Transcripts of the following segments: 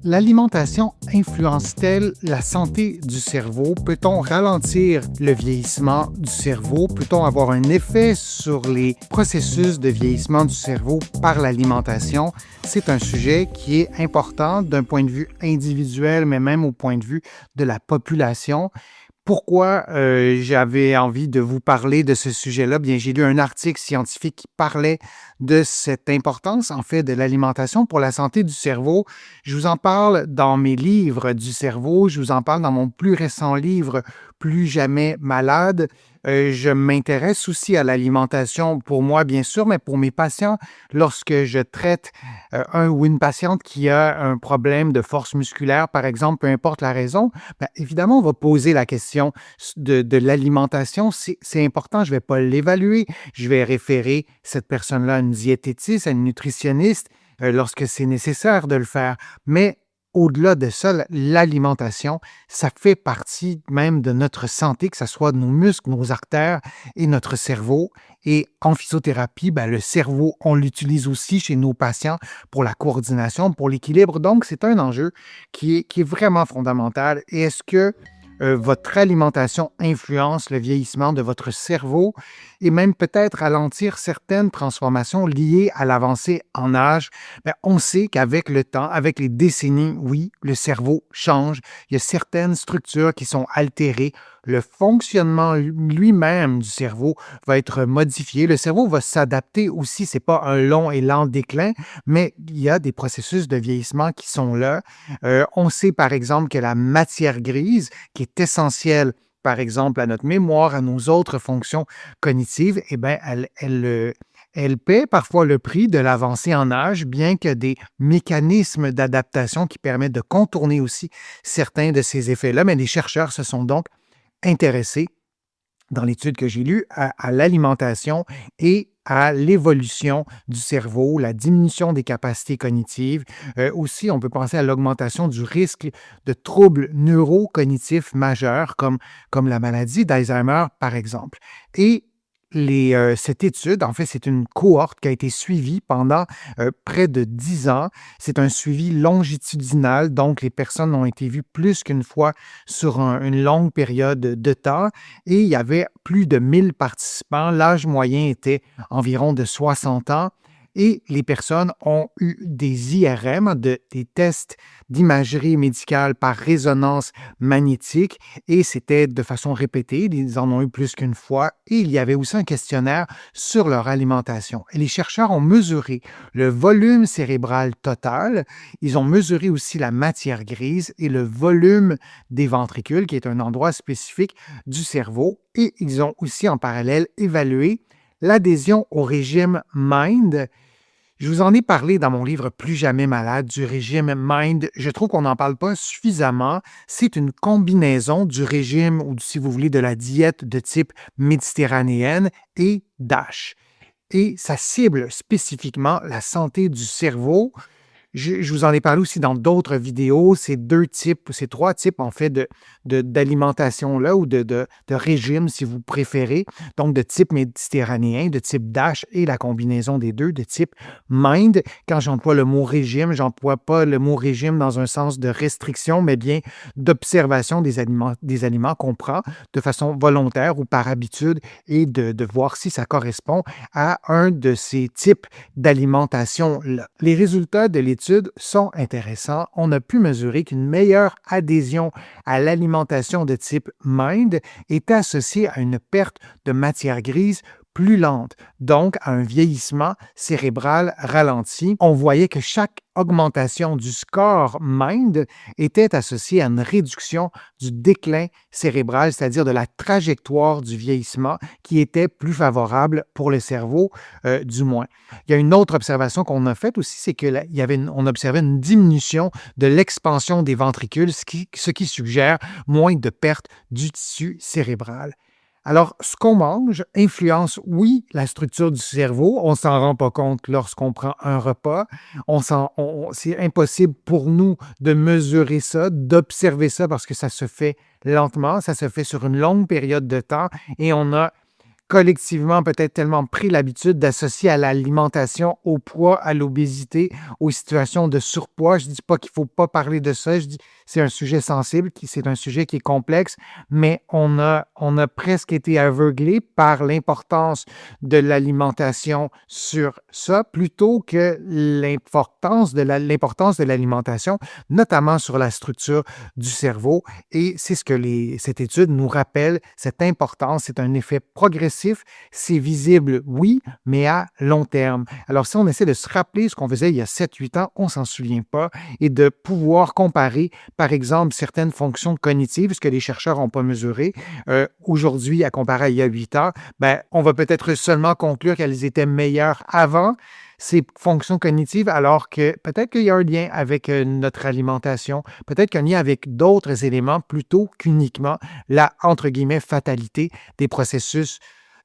L'alimentation influence-t-elle la santé du cerveau? Peut-on ralentir le vieillissement du cerveau? Peut-on avoir un effet sur les processus de vieillissement du cerveau par l'alimentation? C'est un sujet qui est important d'un point de vue individuel, mais même au point de vue de la population. Pourquoi j'avais envie de vous parler de ce sujet-là? Bien, j'ai lu un article scientifique qui parlait de cette importance, en fait, de l'alimentation pour la santé du cerveau. Je vous en parle dans mes livres du cerveau, je vous en parle dans mon plus récent livre, Plus jamais malade. Je m'intéresse aussi à l'alimentation pour moi, bien sûr, mais pour mes patients, lorsque je traite un ou une patiente qui a un problème de force musculaire, par exemple, peu importe la raison, bien, évidemment, on va poser la question de l'alimentation. C'est important, je ne vais pas l'évaluer. Je vais référer cette personne-là à une diététiste, à une nutritionniste, lorsque c'est nécessaire de le faire. Mais au-delà de ça, l'alimentation, ça fait partie même de notre santé, que ce soit de nos muscles, nos artères et notre cerveau. Et en physiothérapie, ben, le cerveau, on l'utilise aussi chez nos patients pour la coordination, pour l'équilibre. Donc, c'est un enjeu qui est vraiment fondamental. Et est-ce que votre alimentation influence le vieillissement de votre cerveau et même peut-être ralentir certaines transformations liées à l'avancée en âge? Bien, on sait qu'avec le temps, avec les décennies, oui, le cerveau change. Il y a certaines structures qui sont altérées. Le fonctionnement lui-même du cerveau va être modifié. Le cerveau va s'adapter aussi. Ce n'est pas un long et lent déclin, mais il y a des processus de vieillissement qui sont là. On sait par exemple que la matière grise, qui est essentielle par exemple à notre mémoire, à nos autres fonctions cognitives, eh bien, elle paie parfois le prix de l'avancée en âge, bien que des mécanismes d'adaptation qui permettent de contourner aussi certains de ces effets-là. Mais les chercheurs se sont donc intéressés, dans l'étude que j'ai lue, à l'alimentation et à l'évolution du cerveau, la diminution des capacités cognitives. Aussi, on peut penser à l'augmentation du risque de troubles neurocognitifs majeurs, comme la maladie d'Alzheimer, par exemple. Et cette étude, en fait, c'est une cohorte qui a été suivie pendant près de 10 ans. C'est un suivi longitudinal, donc les personnes ont été vues plus qu'une fois sur une longue période de temps et il y avait plus de 1000 participants. L'âge moyen était environ de 60 ans et les personnes ont eu des IRM, des tests d'imagerie médicale par résonance magnétique et c'était de façon répétée. Ils en ont eu plus qu'une fois et il y avait aussi un questionnaire sur leur alimentation. Et les chercheurs ont mesuré le volume cérébral total, ils ont mesuré aussi la matière grise et le volume des ventricules, qui est un endroit spécifique du cerveau, et ils ont aussi en parallèle évalué l'adhésion au régime MIND. Je vous en ai parlé dans mon livre Plus jamais malade du régime MIND. Je trouve qu'on n'en parle pas suffisamment. C'est une combinaison du régime ou, si vous voulez, de la diète de type méditerranéenne et DASH. Et ça cible spécifiquement la santé du cerveau. Je vous en ai parlé aussi dans d'autres vidéos, ces trois types en fait d'alimentation-là ou de régime, si vous préférez. Donc, de type méditerranéen, de type DASH et la combinaison des deux, de type MIND. Quand j'emploie le mot régime, j'emploie pas le mot régime dans un sens de restriction, mais bien d'observation des aliments qu'on prend de façon volontaire ou par habitude et de voir si ça correspond à un de ces types d'alimentation-là. Les résultats de l'étude sont intéressants. On a pu mesurer qu'une meilleure adhésion à l'alimentation de type MIND est associée à une perte de matière grise plus lente, donc à un vieillissement cérébral ralenti. On voyait que chaque augmentation du score MIND était associée à une réduction du déclin cérébral, c'est-à-dire de la trajectoire du vieillissement qui était plus favorable pour le cerveau, du moins. Il y a une autre observation qu'on a faite aussi, c'est qu'on observait une diminution de l'expansion des ventricules, ce qui suggère moins de perte du tissu cérébral. Alors, ce qu'on mange influence, oui, la structure du cerveau. On ne s'en rend pas compte lorsqu'on prend un repas. C'est impossible pour nous de mesurer ça, d'observer ça parce que ça se fait lentement, ça se fait sur une longue période de temps et on a collectivement peut-être tellement pris l'habitude d'associer à l'alimentation, au poids, à l'obésité, aux situations de surpoids. Je ne dis pas qu'il ne faut pas parler de ça, je dis c'est un sujet sensible, c'est un sujet qui est complexe, mais on a presque été aveuglé par l'importance de l'alimentation sur ça, plutôt que l'importance de l'alimentation, notamment sur la structure du cerveau. Et c'est ce que cette étude nous rappelle, cette importance. C'est un effet progressif, c'est visible, oui, mais à long terme. Alors, si on essaie de se rappeler ce qu'on faisait il y a 7-8 ans, on ne s'en souvient pas, et de pouvoir comparer, par exemple, certaines fonctions cognitives, ce que les chercheurs n'ont pas mesuré, aujourd'hui à comparer à il y a 8 ans, ben, on va peut-être seulement conclure qu'elles étaient meilleures avant ces fonctions cognitives, alors que peut-être qu'il y a un lien avec notre alimentation, peut-être qu'il y a un lien avec d'autres éléments plutôt qu'uniquement la, entre guillemets, fatalité des processus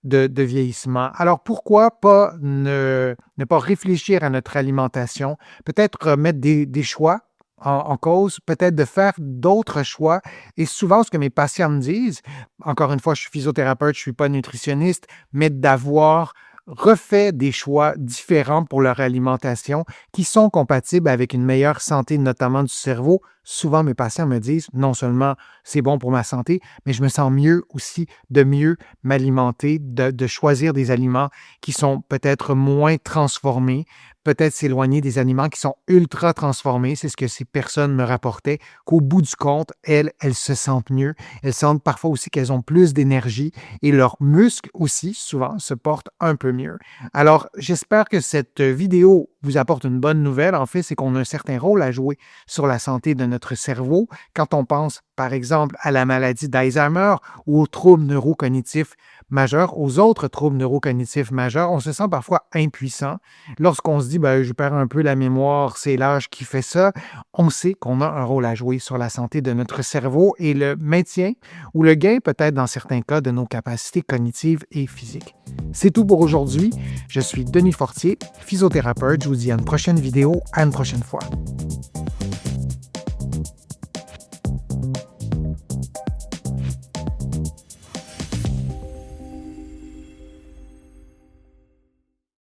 de vieillissement. Alors, pourquoi pas ne pas réfléchir à notre alimentation, peut-être remettre des choix en cause, peut-être de faire d'autres choix. Et souvent, ce que mes patients me disent, encore une fois, je suis physiothérapeute, je ne suis pas nutritionniste, mais d'avoir refait des choix différents pour leur alimentation qui sont compatibles avec une meilleure santé, notamment du cerveau. Souvent, mes patients me disent, non seulement c'est bon pour ma santé, mais je me sens mieux aussi de mieux m'alimenter, de choisir des aliments qui sont peut-être moins transformés, peut-être s'éloigner des aliments qui sont ultra transformés. C'est ce que ces personnes me rapportaient, qu'au bout du compte, elles se sentent mieux. Elles sentent parfois aussi qu'elles ont plus d'énergie et leurs muscles aussi, souvent, se portent un peu mieux. Alors, j'espère que cette vidéo vous apporte une bonne nouvelle. En fait, c'est qu'on a un certain rôle à jouer sur la santé de notre cerveau. Quand on pense, par exemple, à la maladie d'Alzheimer ou aux troubles neurocognitifs majeurs, aux autres troubles neurocognitifs majeurs, on se sent parfois impuissant. Lorsqu'on se dit, ben, je perds un peu la mémoire, c'est l'âge qui fait ça, on sait qu'on a un rôle à jouer sur la santé de notre cerveau et le maintien ou le gain, peut-être dans certains cas, de nos capacités cognitives et physiques. C'est tout pour aujourd'hui. Je suis Denis Fortier, physiothérapeute. Je vous dis à une prochaine vidéo, à une prochaine fois.